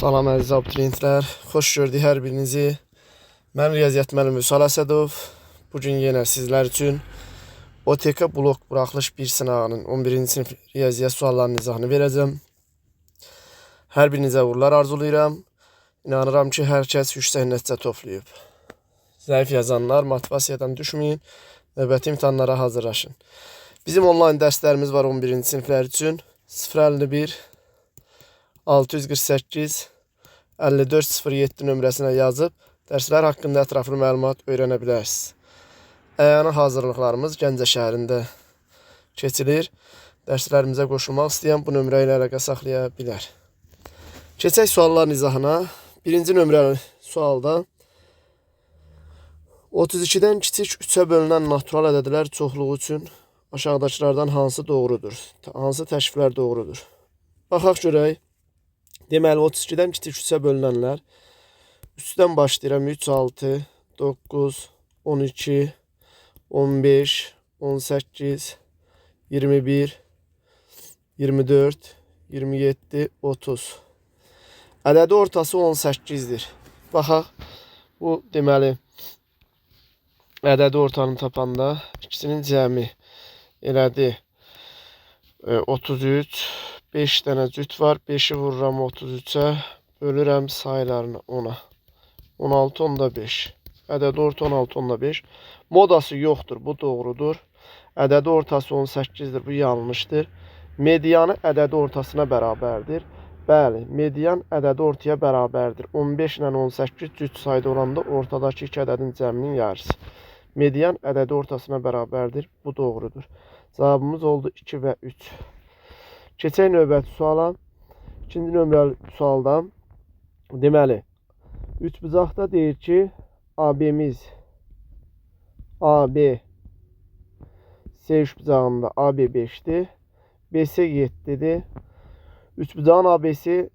Salam əziz abituriyentlər, xoş gördük hər birinizi. Mən riyaziyyat müəllimi Vüsal Əsədov. Bugün yenə sizlər üçün OTK blok buraxılış 1 sınağının 11-ci sinif riyaziyyat suallarının izahını verəcəm. Hər birinizə uğurlar arzulayıram. İnanıram ki, hər kəs yüksək nəticə toplayıb. Zəif yazanlar motivasiyadan düşməyin, növbəti imtahanlara hazırlaşın. Bizim onlayn dərslərimiz var 11-ci siniflər üçün. 051 648 5407 nömrəsinə yazıb dərslər haqqında ətraflı məlumat öyrənə bilərsiniz. Əyani hazırlıqlarımız Gəncə şəhərində keçilir. Dərslərimizə qoşulmaq istəyən bu nömrə ilə əlaqə saxlaya bilər. Keçək sualların izahına. Birinci nömrəli sualda 32-dən kiçik 3-ə bölünən natural ədədlər çoxluğu üçün aşağıdakılardan hansı doğrudur? Hansı təşriflər doğrudur? Baxaq görək. Deməli, 32-dən kiçik 3-ə bölünənlər 3-dən başlayıram. 3, 6, 9, 12, 15, 18, 21, 24, 27, 30. Ədədi ortası 18-dir. Baxaq, bu deməli, ədədi ortanı tapanda ikisinin cəmi elədi 33. 5 dənə cüt var. 5-i vururam 33-ə. Bölürəm saylarını 10-a. 16, 10-da 5. Ədədi orta 16, 10-da 5. Modası yoxdur. Bu doğrudur. Ədədi ortası 18-dir. Bu yanlışdır. Medianı ədədi ortasına bərabərdir. Bəli, median ədədi ortaya bərabərdir. 15 ilə 18 cüt sayda olanda ortadakı iki ədədin cəminin yarısı. Median ədədi ortasına bərabərdir. Bu doğrudur. Cavabımız oldu 2 və 3. Keçək növbəti suala. İkinci nömrəli sualda deməli, üçbucaqda deyir ki, AB'miz AB C üçbucağında AB 5'dir. BC 7'dir. Üçbucağın AB'si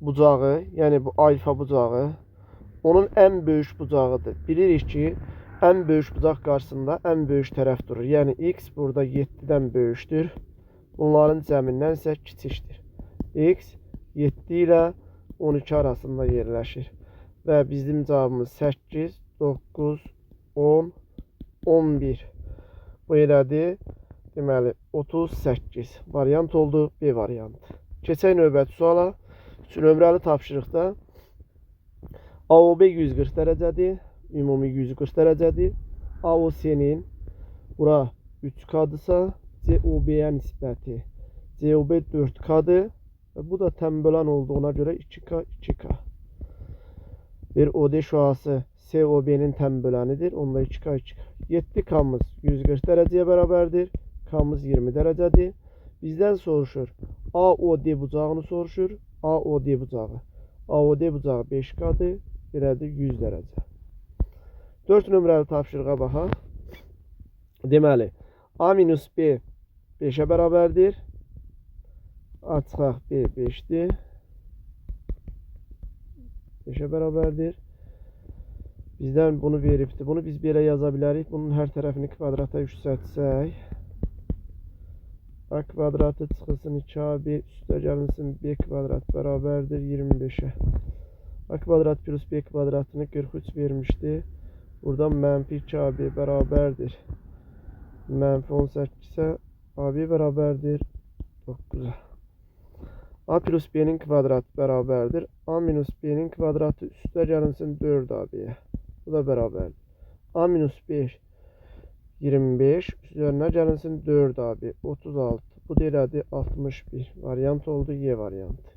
bucağı, yəni bu alfa bucağı onun ən böyük bucağıdır. Bilirik ki, ən böyük bucaq qarşısında ən böyük tərəf durur. Yəni X burada 7-dən böyükdür. Bunların cəmindən isə kiçikdir. X 7 ilə 12 arasında yerləşir. Və bizim cavabımız 8, 9, 10, 11. Bu elədir. Deməli, 38. Variant oldu. B variantı. Keçək növbəti suala. 3 nömrəli tapşırıqda AOB 140 dərəcədir. Ümumi 140 dərəcədir. AOC-nin bura 3K-dırsa, COB-yə nisbəti COB 4K-dır. Bu da tənbölən olduğuna görə 2K, 2K. Bir OD şüası COB-nin tənbölənidir. Onda 2K, 2K. 7K-mız 140 dərəcəyə bərabərdir. K-mız 20 dərəcədir. Bizdən soruşur. AOD bucağını soruşur. AOD bucağı. AOD bucağı 5K-dır. Belədir 100 dərəcə. 4 nömrəli tapşırığa baxaq. Deməli, A minus B 5'ə bərabərdir. Açıq B 5'dir. 5'ə bərabərdir. Bizdən bunu veribdir. Bunu biz belə yaza bilərik. Bunun hər tərəfini kvadrata yüksəltsək. A kvadratı çıxılsın 2AB üstə gəlinsin B kvadrat bərabərdir 25'ə. A kvadrat plus B kvadratını 43 vermişdi. Buradan mənfi 2AB bərabərdir. Mənfi 18 isə AB bərabərdir 9'a. A plus B'nin kvadratı bərabərdir. A minus B'nin kvadratı üstə gəlinsin 4AB'yə. Bu da bərabərdir. A minus 5 25 üzərinə gəlinsin 4AB 36. Bu da elədi 61. Variant oldu Y variantı.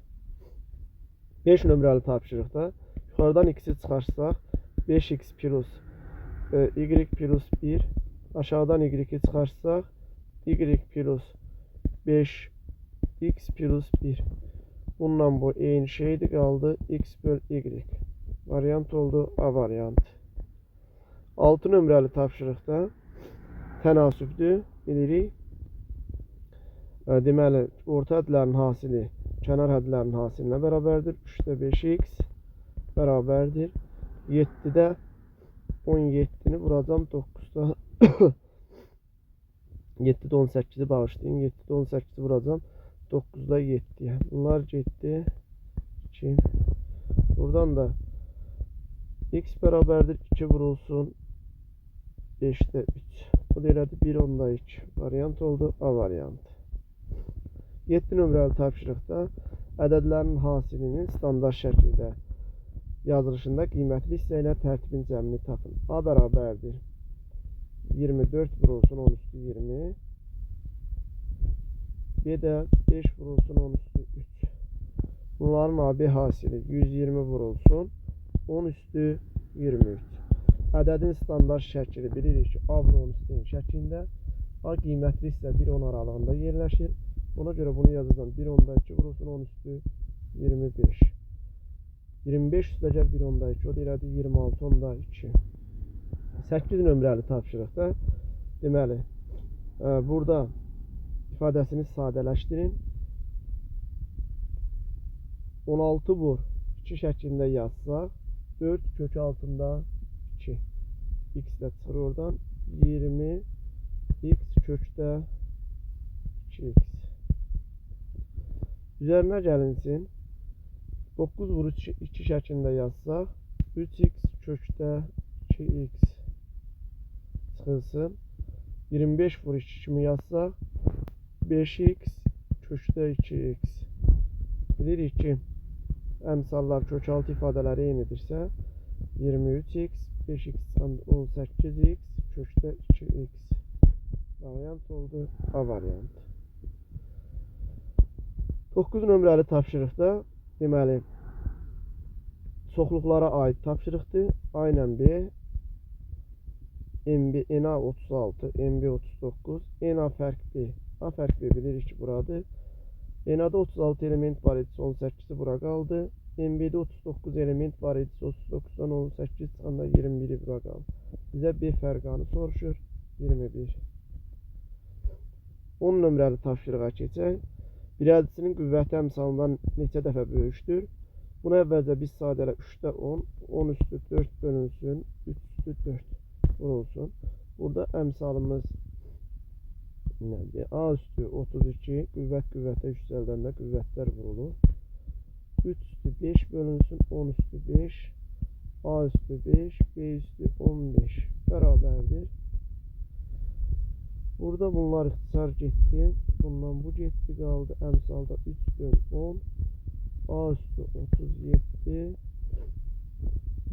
5 nömrəli tapşırıqda yuxarıdan x'i çıxarsaq 5x plus y plus 1, aşağıdan y'yi çıxarsaq y plus 5x plus 1. Bununla bu eyni şeydir, qaldı x böl y. Variant oldu A variantı. 6 nömrəli tapşırıqda tənasübdür, bilirik. Deməli, orta hədlərin hasili kənar hədlərin hasilinə bərabərdir. 3-də 5x bərabərdir. 7-də 17-ni vuracam 9'da 7'də 18'i bağışlayın. 7'də 18'i vuracam 9'da 7'ye. Bunlar getdi 2 Buradan da x bərabərdir 2 vurulsun 5'te 3. Bu da elədi 1 onda 2 variant oldu. A variantı. 7 nömrəli tapşırıqda ədədlərin hasilinin standart şəkildə yazılışında qiymətli hissə ilə tərtibin cəmini tapın. A bərabərdir 24 vurulsun 10 üstü 20. B də 5 vurulsun 10 üstü 3. Bunların AB hasili 120 vurulsun 10 üstü 23. Ədədin standart şəkli bilirik ki, A vur 10 üstü şəklində. A qiymətli hissə 1-10 aralığında yerləşir. Ona görə bunu yazacağım. 1 onda 2 vurulsun 10 üstü 25. 25 üstəgəl 1 onda 2 o da elədi 26 onda 2. 8 nömrəli tapşırıqda deməli burada ifadəsini sadələşdirin. 16 vur 2 şəklində yazsaq 4 kök altında 2 x də çıxır oradan 20 x kökdə 2x üzərinə gəlinsin 9 vur 2 şəklində yazsaq 3x kökdə 2x çıxılsın 25 vur 2 kimi yazsaq 5x kökdə 2x bilirik ki əmsallar kökaltı ifadələri eynidirsə 23x 5x 18x kökdə 2x variant oldu. A variantı. 9 nömrəli tapşırıqda deməli çoxluqlara aid tapşırıqdır. A ilə B NA 36 NB 39 NA fərq B A fərq B bilirik ki buradır. NA'da 36 element var idi 18'i bura qaldı. NB'de 39 element var idi 39'dan 18 çıxanda 21'i bura qaldı. Bizə B fərqanı soruşur 21. 10 nömrəli tapşırığa keçək. Bir ədisinin qüvvəti əmsalından neçə dəfə böyükdür? Bunu əvvəlcə biz sadələ 3'də 10 10 üstü 4 bölünsün 3 üstü 4 vurulsun. Burada əmsalımız nədir? A üstü 32 qüvvətə yüksəldəndə qüvvətlər vurulur. 3 üstü 5 bölünsün 10 üstü 5 A üstü 5 B üstü 15 bərabərdir. Burada bunlar ixtisar getdi. Bundan bu getdi qaldı. Əmsalda 3 böl 10 A üstü 37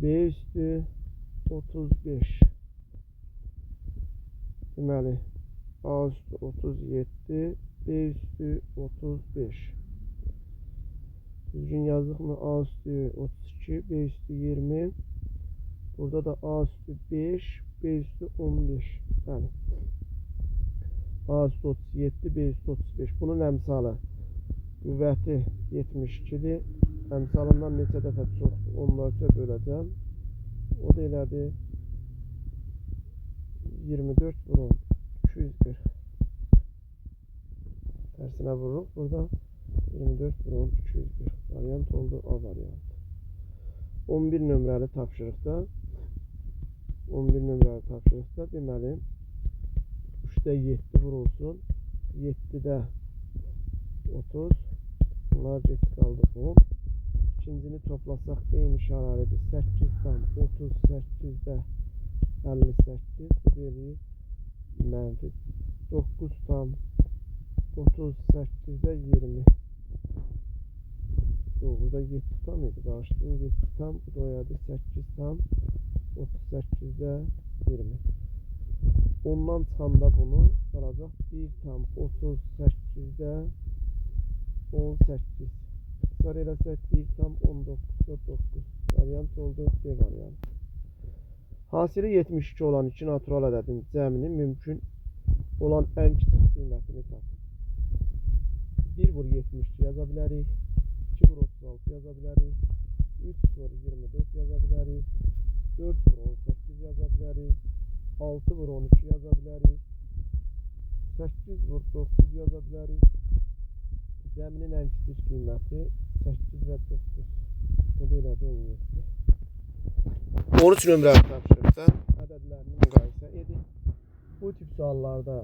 B üstü 35 deməli A üstü 37 B üstü 35 düzgün yazdık mı? A üstü 32 B üstü 20 burada da A üstü 5 B üstü 15 yani A üstü 37 B üstü 35 bunun əmsalı qüvvəti 72'dir. Əmsalından neçə dəfə çoxdur? Onlarca böləcəm. O da elədi 24 vurun 240 tersinə vururuq. Burada 24 vurun 240 variant oldu. A variantı. 11 nömrəli tapşırıqda deməli 3'də 7 vurulsun 7'də 30 bunlar getdi qaldı 10 ikincini toplasaq eyni şəraidir 8 tam 38'də 58 bu deyir mənfi 9 tam 38'də 20 burada 7 tam idi bağışlayın 7 tam bu doyadı 8 tam 38'də 20 ondan çıxanda bunu qalacaq 1 tam 38'də 18 ixtisar eləsək 1 tam 19'da 9 variant oldu. B variantı. Hasili 72 olan 2 natural ədədin cəminin mümkün olan ən kiçik qiymətini tapın. 1 vur 72 yaza bilərik. 2 vur 36 yaza bilərik. 3 vur 24 yaza bilərik. 4 vur 18 yaza bilərik. 6 vur 12 yaza bilərik. 8 vur 9 yaza bilərik. Cəminin ən kiçik qiyməti 8 və 9. Bu da elədi 17. 13 nömrəli tapşırıqda ədədlərini müqayisə edin. Bu tip suallarda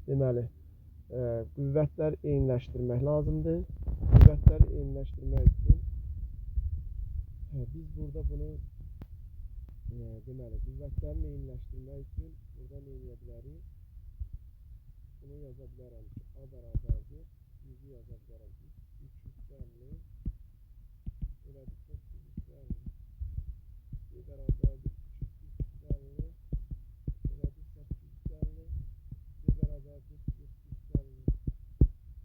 deməli qüvvətləri eyniləşdirmək lazımdır. Qüvvətləri eyniləşdirmək üçün Biz burada bunu deməli qüvvətlərini eyniləşdirmək üçün burada nə edə bilərik? Bunu yaza bilərəm ki, A bərabərdir. 100-ü yaza bilərəm. 350 elədi 950. B bərabərdir. 350 elədi 850. C bərabərdir. 750.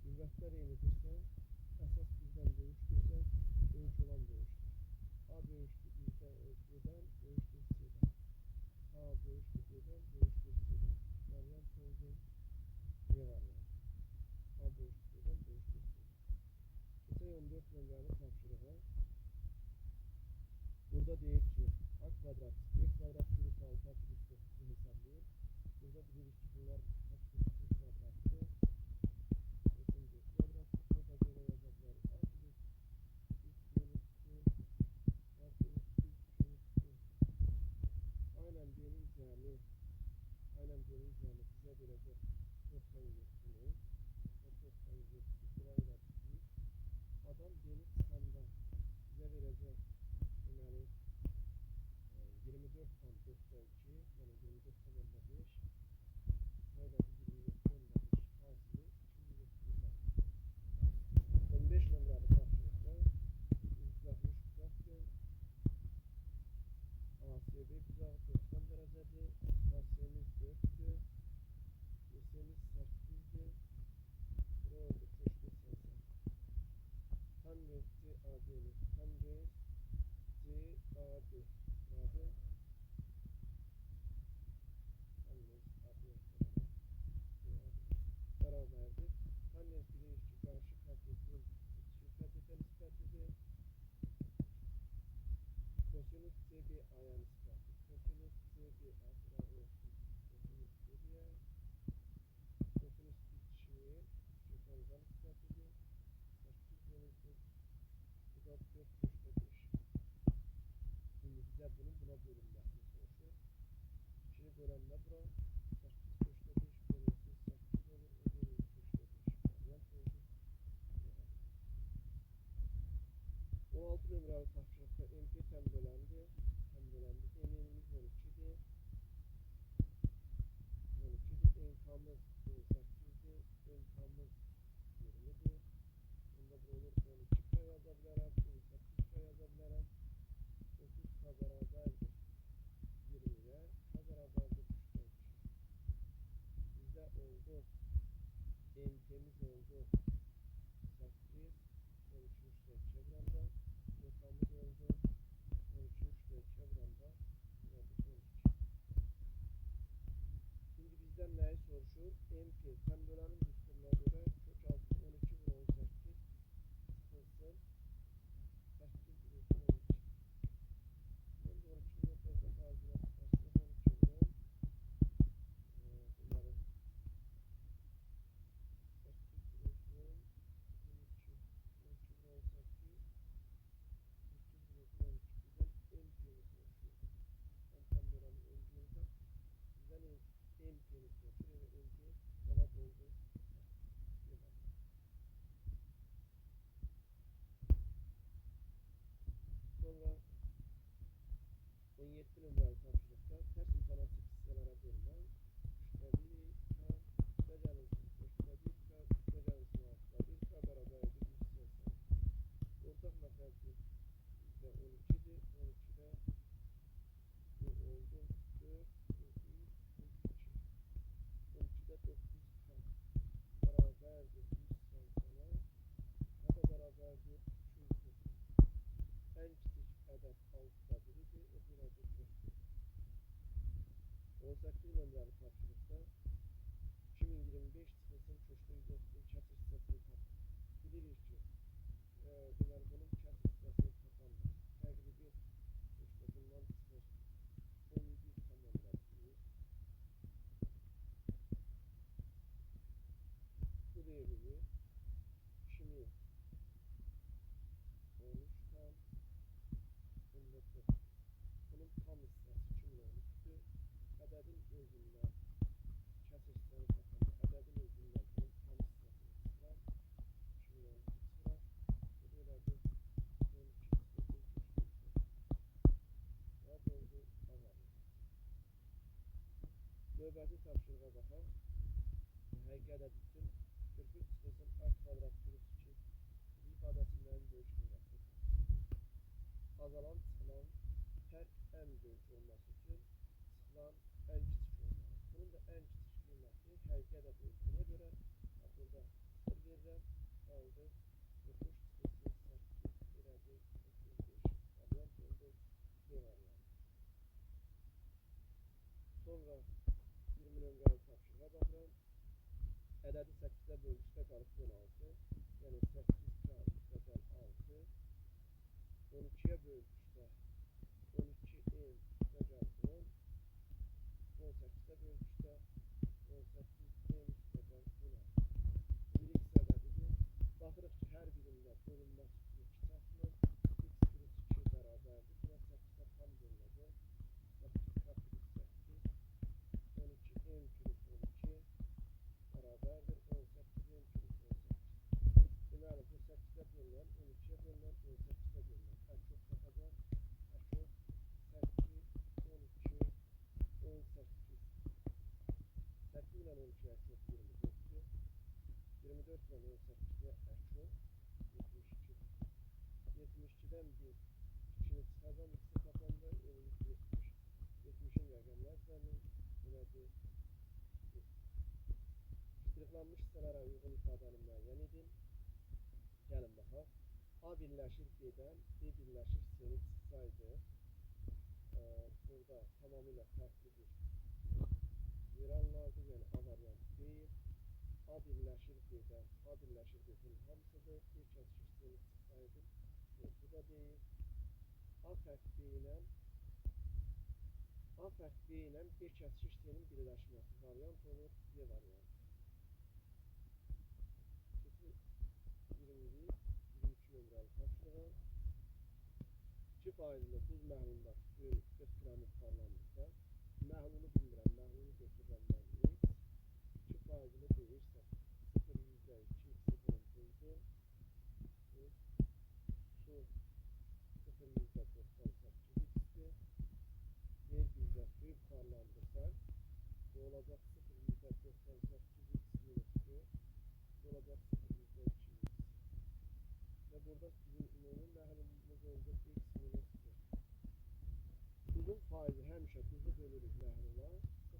Qüvvətlər eynidirsə, əsas birdən böyükdürsə, böyük olan böyükdür. A böyükdür birdən, C'dən, böyükdür C'dən. A böyükdür C'dən, böyükdür C'dən. Variant oldu. C variant. A böyükdür C'dən, böyükdür C'dən. Keçək 14 nömrəli tapşırığa. Burada deyir ki, A kvadrat, B kvadrat bölü 6 bölü 9'u hesablayır. Burada bilirik ki, bunlar kaç bölü kvadratdır? Resim bir kvadratdır. Burada göre yazabiliriz. A bölü 3 bölü 2, A bölü 3 bölü 2. Aynen B'nin üzerine bize verecek 97'ni. O 97 sırayla değil. Adam B'nin standa bize verecek deməli 24 tam 92, yəni 24 tam 5. Sırayla 24 tam 5 hasılı 270. 15 nömrəli tapşırıqda 160 bucaqdır. ASB bucağı 90 dərəcədir. AS'miz 4'dür. BS'miz 8'dir. Bura oldu köşkü 80. Tanrı CAB'miz Tanrı CAB beraberdir. Tanrı bilir ki karşı katetin çift katete nispetidir. Kosinüs CB A'ya nispettir. Kosinüs CB A sıra olsun. Kosinüs CB'ye. Kosinüs bitişimi kökenza nispetidir. 8 bölünsün. Bu da 4 köşte 5. Şimdi bize bunun buna bölünmesini soruşur. İkini bölenle bura 8 köşte 5 bölünsün. 8 olur. O bölü köşte 5. Varyant oldu. 16 nömrəli tapşırıqda MP tembelendi. Deneyimimiz 12'dir. 12'dir. Enkamız 8'dir. Enkamız 20'dir. Bunda bu olur 12K yazabilirim. 18K yazabilirim. 9K beraberdir 20'ye. K beraberdir 3'te 2. Bizde oldu. MP'miz oldu 8. 13'ün 3'te 2'ye buranda. Enkamız oldu 13'ün 3'te 2'ye buranda. Burada 12. Şimdi bizden neyi soruşur? MP tembölenin düsturuna göre kök altı 12 bölü 18 sıkılsın. 8 bölü 12. Ben de 12'nin ortasında bazıları çıkarsın. 12 bölü bunları 8 bölü 12. 12 bölü 18 8 bölü 12. Bizden MP'ni soruşuyor. Ben tembölenin MP'ni bizden MP'ni soruşuyor ve MP cevap oldu. Sonra 17 nömrəli tapşırıqda tərs informativ hissələrə bölünən 3'də 1 K, 3'də gəlinsin 4'də 1 K, 3'də gəlinsin 6'da 1 K bərabərdir 180. Ortaq məxərci bizdə 12'dir. 12'də bu oldu 4, bu 1, bu 2. 12'də 9K bərabərdir 180'ə. K da bərabərdir 240. En kiçik ədəd 6'da 1'dir. O bir adet 4'dür. 18 nömrəli tapşırıqda 2025 çıxılsın köşkdə 130'un kəsir hissəsini tap. Bilirik ki, deməli bunun kəsir hissəsini tapanlar təqribi köşkdə bundan çıxır 11 tamamda 1. Bu verilir 2013 tam. Bunda 4. Bunun tam hissəsi 2013'tür. Ədədin özündən kəsir hissəni tapanda ədədin özündən bunun tam hissəsini çıxıram. 2013 Növbəti tapşırığa baxaq. Həqiqi ədəd üçün 43 çıxılsın a kvadrat plus 2 ifadəsindən böyük qiyməti. Azalan çıxılan hər ən böyük olması üçün çıxılan ən kiçik olmalı. Bunun da ən kiçik qiyməti həqiqi ədəd olduğuna görə burada 0 verirəm. Qaldı 43 çıxılsın 8 elədi 35 variant oldu. B variantı. Sonra 20 nömrəli tapşırığa baxıram. Ədədi 8-də bölgüsdə qalıb 16. Yəni 8 bölgüsdə 6. 12'ye bölgüsdə 12 n bölgüsdə 10. 18'də bölgüsdə 18 n bölgüsdə 16. Bir x ədədidir. Baxırıq ki, hər birində bölünməsi üçün 2 çarpılır. X plus 2 bərabərdir. Bura 8'də tam bölünəcək. 8 k plus 8. 12 n plus 12 bərabərdir. 18 n plus 18. Deməli, bu 8'də bölünən, 12'ye bölünən, 18'də bölünən. Əkyox tapacaq. Əkyox 8, 12, 18. 8 ilə 12 əkyox 24'dür. 24 ilə 18'də əkyox 72. 72'dən biz 2'ni çıxacaq. X'ı tapanda evimiz 70. 70'in rəqəmlər düzəni belədir. Qırıqlanmış hissələrə uyğun ifadəni müəyyən edin. Gəlin baxaq. A birləşir B-dən, B birləşir C-ni çıxsaydı, burada tamamilə fərqli bir yer alınardı. Yəni A variantı deyil. A birləşir B-dən, A birləşir B-nin hamısıdır. Bir kəsişir C-ni çıxsaydı, bu da deyil. A fərq B ilə B kəsişir C-nin birləşməsi variant olur. B variantı. 22 nömrəli tapşırığa 2 faizli duz məhlulunda suyun 40 qram yuxarılanırsa, məhlulu bilmirəm, məhlulu götürürəm mən x. 2 faizli deyirsə 0,2 bunun duzu, su 0,98 x'dir. Yer bizdə suyu buxarlandırsa, bu olacaq 0,98 x minus 4, bu olacaq 0,2 x. Ve burada bizim ümumi məhlulumuz oldu x minus 4. Duzun faizi həmişə duzu bölürük məhlula.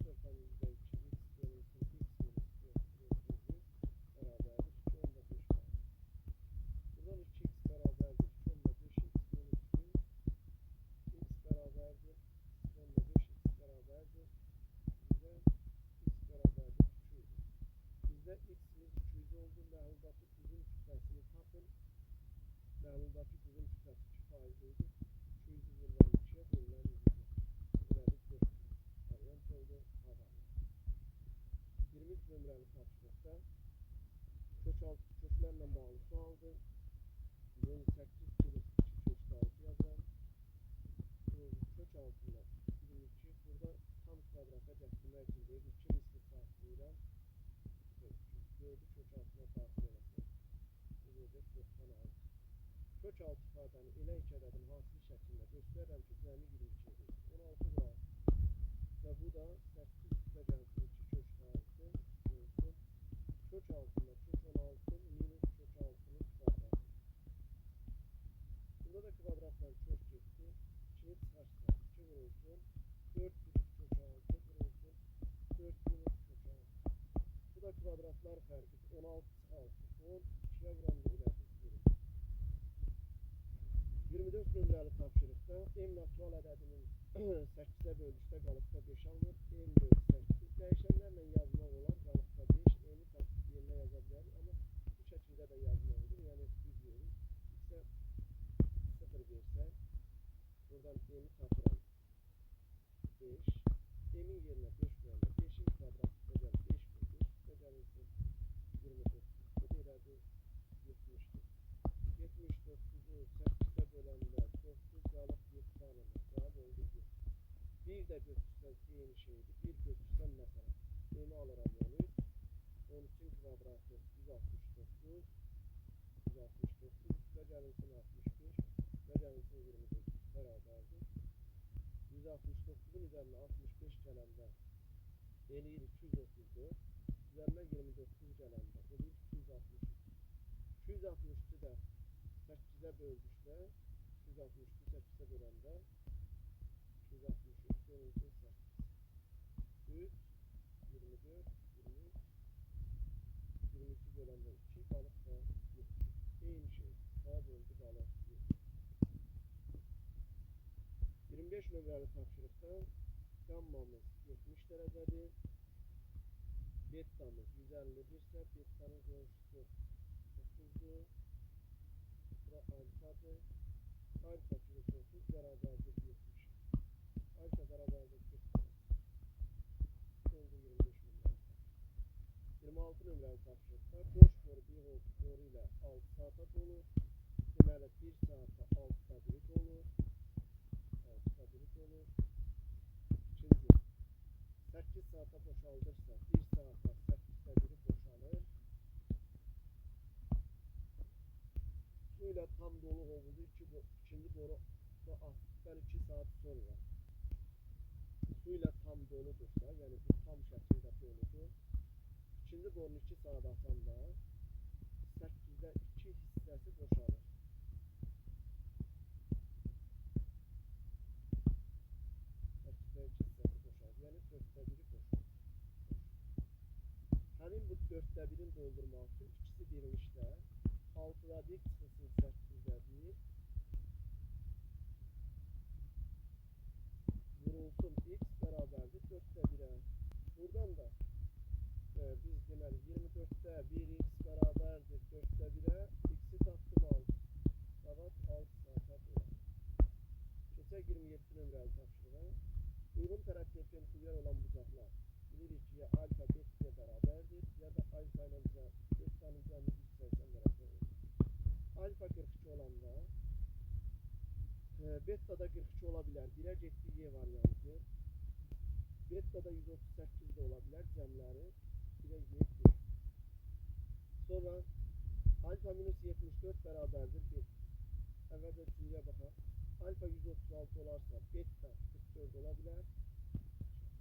0,2 x bölünsün x minus 4 bölü bərabərdir 2,5 faiz. Buradan 2x bərabərdir 2,5 x minus 100. X bərabərdir 2,5 x bərabərdir. Bizdə x bərabərdir 200. Bizdə x'imiz 200 oldu. Məhluldakı duzun kütləsini tapın. Məhluldakı duzun kütləsi 2 faizliydi. 200'ü vurulan 2'ye bölünen 100'ü. Buraya 4 variant oldu. A variantı. 23 nömrəli tapşırıqda köklərlə bağlı sualdır. Bunu 8 kilo 2 kökdə 6 yazıram. Kök altında 22. Burada tam kvadrata gətirmək üçün deyib 2 misli saatlayıram. 4'ü kök altına daxil eləsək. Bu verəcək 96. Kök altı ifadəni elə iki ədədin hasili şəklində göstərirəm ki, cəmi 22 edir. 16 var. Və bu da 8 üstə gəlsin 2 kök tarixi olsun. Kök altında kök 16 minus kök 6'nın kvadratı. Burada da kvadratla kök getdi. 2'ni çıxarsa 2 vurulsun. 4 plus kök 6 vurulsun. 4 minus kök 6. Bu da kvadratlar fərqidir. 16 çıxarsa 10. 2'ye vuran da elədir 20. 24 nömrəli tapşırıqda m natural ədədinin 8'də bölgüsdə qalıqda 5 alınır. M bölü 8 dəyişənlərlə yazmaq olar. Qalıqda 5. M-i tapıb yerinə yaza bilərik. Amma bu şəkildə də yazmaq olur. Yəni düz verir. X'ə 0 versək, buradan M-i tapıram 5. M-in yerinə 5 qoyanda 5'in kvadratı da 5 qoyur. Və gəlinsin 29. Bu da elədir 74. 79'u 8'də böləndə 9 qalıb 7 alınır. Cavab oldu 1. Bir də götürsək eyni şeydir. Bir götürsəm məsələn. M-i alıram 13. 13'in kvadratı 169. 169 üstə gəlinsin 65. Və gəlinsin 29. Bərabərdir. 169'un üzərinə 65 gələndə eləyir 234. Üzərinə 29 gələndə eləyir 263. 263-ü də 8-ə böldükdə 263-ü 8-ə böləndə 263 bölünsün 8. 3, 24, 23, 22 böləndə 2 qalıb da 7. Eyni şey. A böldü qalıb 7. 25 nömrəli tapşırıqda qammamız 70 dərəcədir. Bettamız 151-sə, bettanın qonşusu 9'dur. Bura alfadır. Alfa kürüs 30 bərabərdir 70. Alfa bərabərdir 40. Oldu 25 nömrəli. 26 nömrəli tapşırıqda boş boru bir boru ilə 6 saata dolur. Deməli 1 saata 6'da 1 dolur. 6'da 1 dolur. İkinci 8 saata boşaldırsa 1 saata 8'də 1'i boşalır. Su ilə tam dolu hovuzu ikinci boru atdıktan 2 saat sonra su ilə tam doludursa, yəni bu tam şəkildə doludur. İkinci borunu 2 saat atanda 8'də 2 hissəsi boşalır. 8'də 2 hissəsi boşalır. Yəni 4'də 1'i boşalır. Həmin bu 4'də 1'in doldurmaq üçün ikisi verilmişdə 6'da 1 çıxılsın 8'də 1 vurulsun x bərabərdir 4'də 1'ə. Buradan da biz deməli 24'də 1x bərabərdir 4'də 1'ə. X'i tapdım 6. Saat 6 saata bölər. Keçək 27 nömrəli tapşırığa. Uyğun tərəf perpendikulyer olan bucaqlar bilirik ki, ya alfa beta'ya bərabərdir, ya da alfa ilə beta'nın cəmi 180 dərəcə olur. Alfa 42 olanda beta'da 42 ola bilər. 1'ə getdi Y variantı. Beta'da 138 də ola bilər. Cəmləri 1'ə Y gedir. Sonra alfa minus 74 bərabərdir 1. Əvvəlcə ikinciyə baxaq. Alfa 136 olarsa beta 44 ola bilər.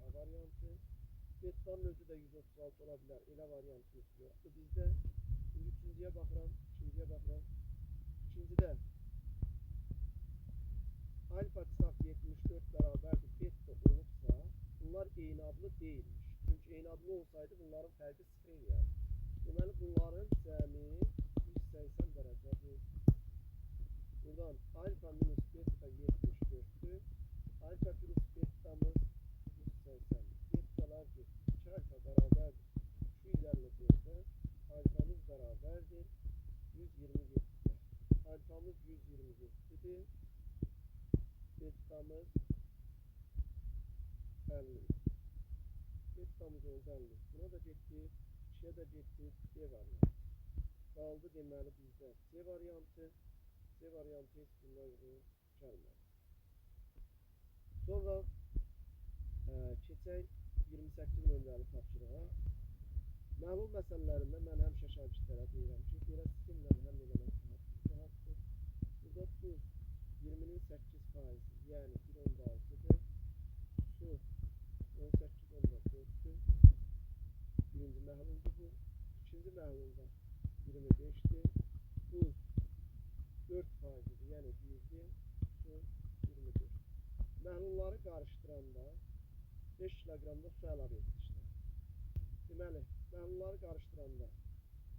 A variantı. Beta'nın özü də 136 ola bilər. Elə variantımız yoxdur bizdə. Şimdi ikinciyə baxıram. İkinciyə baxıram. İkincidə alfa çıxaq 74 bərabərdir beta olubsa, bunlar eyni adlı deyilmiş. Çünki eyni adlı olsaydı bunların fərqi 0 eləyərdi. Deməli bunların cəmi 180 dərəcədir. Buradan alfa minus beta 74'tür. Alfa plus beta'mız 180. Beta'lar 2 alfa bərabərdir. 254'də alfamız bərabərdir 127'də. Alfamız 127'dir. Beta'mız 50. Beta'mız oldu 50. Buna da getdi. 2'ye də getdi. C variantı. Qaldı deməli bizdə C variantı. C variantı heç bundan uyğun gəlmədi. Sonra keçək 28 nömrəli tapşırığa. Məhlul məsələlərində mən həmişə şagirdlərə deyirəm ki, belə sxemlə həll eləmək rahatdır. Burada tuz 20'nin 8%, yəni 1.6'dır. Su 18.4'tür. Birinci məhluldur bu. İkinci məhlulda 25'dir. Tuz 4%'dir, yəni 1'dir. Su 24. Məhlulları qarışdıranda 5 kiloqramda su əlavə etmişlər. Deməli, məhlulları qarışdıranda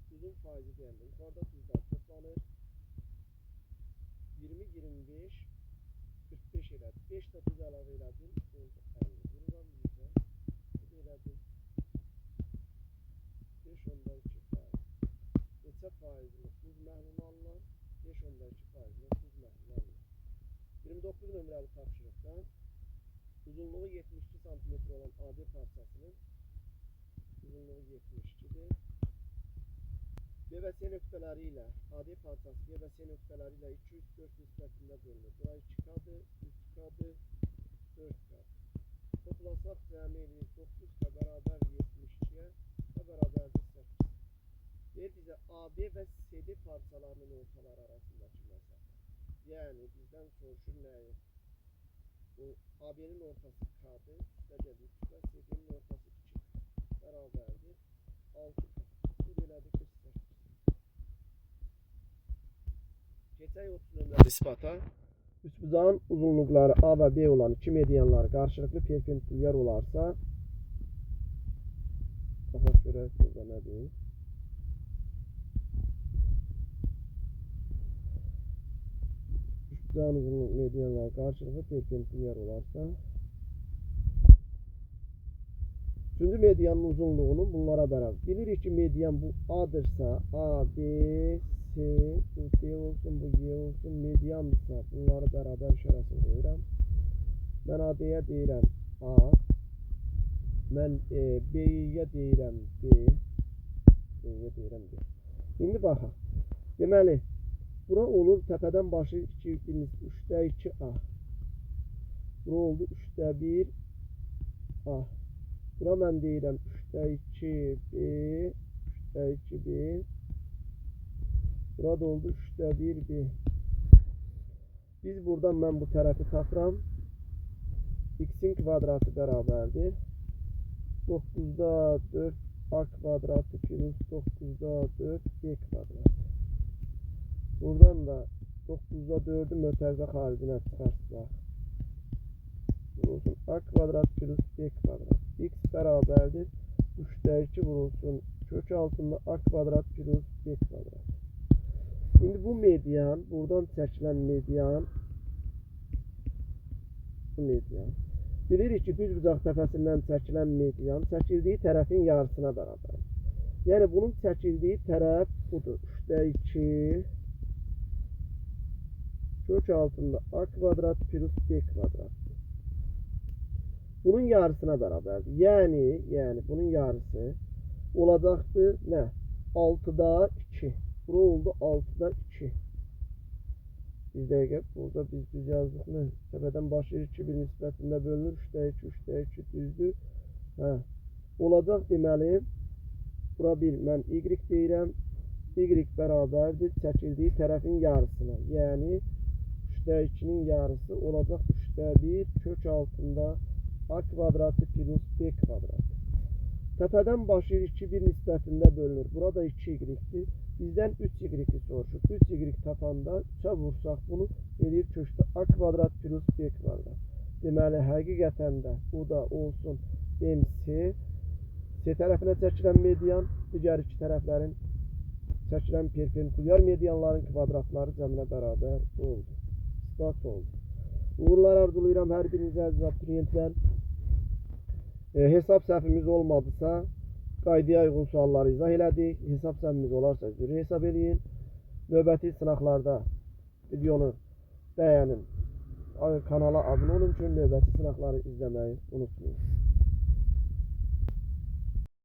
tuzun faizi deyəndə yuxarıda tuzlar toplanır. 20, 25, 45 elədi. 5 də tuz əlavə elədim. Oldu 50. Vururam 100'ə. Bu elədim. 5.2 faiz. Neçə faizli tuz məhlulu alınır? 5.2 faizli tuz məhlulu alınır. 29 nömrəli tapşırıqda uzunluğu 72 cm olan AB parçasının uzunluğu 72'dir. B və C nöqtələri ilə AD parçası B və C nöqtələri ilə 204 nisbətində bölünür. Bura 2K'dır, 3K'dır, 4K. Toplasaq cəmi eləyir 9K bərabər 72'yə və bərabərdir 8. Deyir bizə AB və CD parçalarının ortaları arasındakı məsafə. Yəni bizdən soruşur nəyi? Bu AB'nin ortası K'dır, üstə gəlir 3 və CD'nin ortası 2K. bərabərdir 6. Bu belədir 48. Keçək 30 nömrəli ispata. Üçbucağın uzunluqları A və B olan iki medianları qarşılıqlı perpendikulyar olarsa, baxaq görək burada nədir? Üçbucağın uzunluq medianları qarşılıqlı perpendikulyar olarsa, üçüncü medianın uzunluğunu bunlara bərabər. Bilirik ki, median bu A'dırsa, A, B, C, bu D olsun, bu Y olsun, mediandırsa bunları bərabər işarəsini qoyuram. Mən A-D'yə deyirəm A, mən B-yə deyirəm B, B-yə deyirəm B. İndi baxaq. Deməli, bura olur təpədən başı 3'də 2 A. Bura oldu 3'də 1 A. Bura mən deyirəm 3'də 2 B, 3'də 2 B. Burada oldu 3'də 1 B. Biz buradan mən bu tərəfi tapıram. X'in kvadratı bərabərdir 9'da 4 A kvadratı plus 9'da 4 B kvadratı. Buradan da 9'da 4'ü mötərizə xaricinə çıxarsaq. Vurulsun A kvadrat plus B kvadrat. X bərabərdir 3'də 2 vurulsun kök altında A kvadrat plus B kvadrat. Şimdi bu median, buradan çəkilən median, bu median. Bilirik ki, düzbucaq təpəsindən çəkilən median çəkildiyi tərəfin yarısına bərabər. Yəni bunun çəkildiyi tərəf budur. 3'də 2 kök altında A kvadrat plus B kvadrat. Bunun yarısına bərabərdir. Yəni bunun yarısı olacaqdır nə? 6'da 2. Bura oldu 6'da 2. Bir dəqiqə, burada biz yazdıq mı? Təpədən başlayır 2-1 nisbətində bölünür. 3'də 2, 3'də 2 düzdür. Hə. Olacaq deməli, bura 1, mən Y deyirəm. Y bərabərdir çəkildiyi tərəfin yarısına. Yəni 3'də 2'nin yarısı olacaq 3'də 1 kök altında A kvadratı plus B kvadratı. Təpədən başlayır 2-1 nisbətində bölünür. Burada 2Y-dir. Bizdən 3Y soruşur. 3Y tapanda 3'ə vursaq bunu edir kökdə A kvadrat plus B kvadrat. Deməli, həqiqətən də bu da olsun MC. C tərəfinə çəkilən median, digər iki tərəflərin çəkilən perpendikulyar medianların kvadratları cəminə bərabər oldu. İspat oldu. Uğurlar arzulayıram hər birinizə əziz abituriyentlər. Hesab səhvimiz olmadısa, qaydaya uyğun sualları izah elədik. Hesab səhvimiz olarsa üzrü hesab eləyin. Növbəti sınaqlarda videonu bəyənin. Kanala abunə olun ki, növbəti sınaqları izləməyi unutmayın.